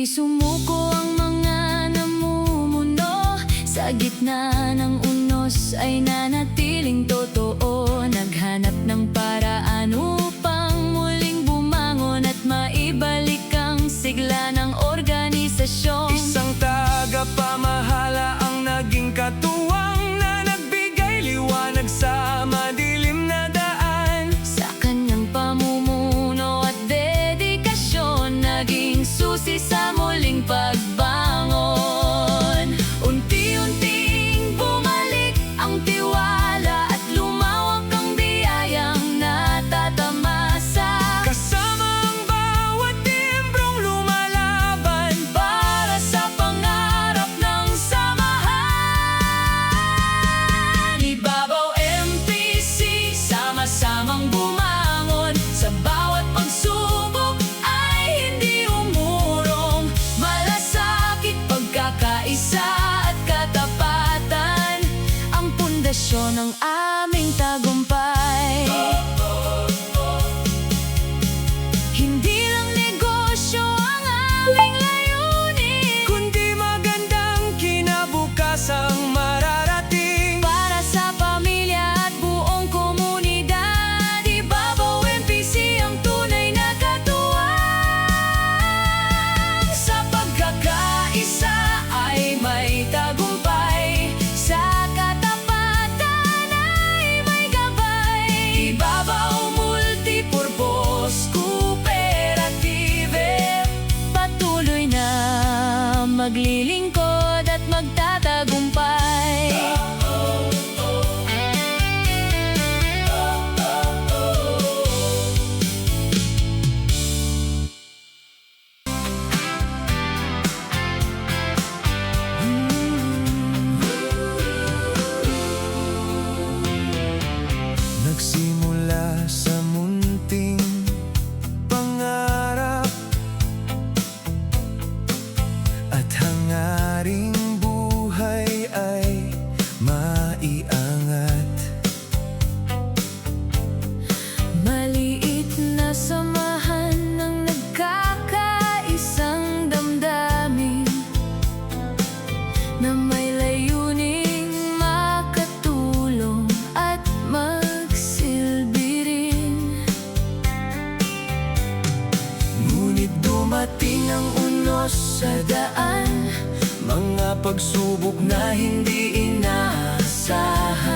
sumuko ang mga namumuno. Sa gitna ng unos ay nanatiling totoo. Naghanap ng paraan upang muling bumangon at maibalik ang sigla ng organisasyon. Isang tagapamahala ang naging katuwang na nagbigay liwanag sa madilim na daan. Sa kanyang pamumuno at dedikasyon, naging susi sa muling pagbangon. Unti-unting bumalik ang tiwala at lumawak ang biyayang natatamasa. Kasama ang bawat timbrong lumalaban Para sa pangarap ng samahan, Ibabaw MPC, sama-samang bumangon. Sa bawat pagsubok ay hindi umurong. Malasakit, pagkakaisa at katapatan ang pundasyon ng aming tagumpay. Hindi lang negosyo ang aming layunin, kundi magandang kinabukasang mararating. para sa pamilya at buong komunidad. Ibabaw MPC ang tunay na katuwang. Sa pagkakaisa ay may tagumpay, sa katapatan ay may gabay. Ibabaw Multipurpose Cooperative, patuloy na maglilingkod at magtatagumpay. Nagsimula sa munting pangarap at hangaring buhay ay maiangat. Maliit na samahan ng nagkakaisang damdamin na may layuning makatulong at magsilbi rin. Ngunit dumating ang unos sa daan, mga pagsubok na hindi inaasahan.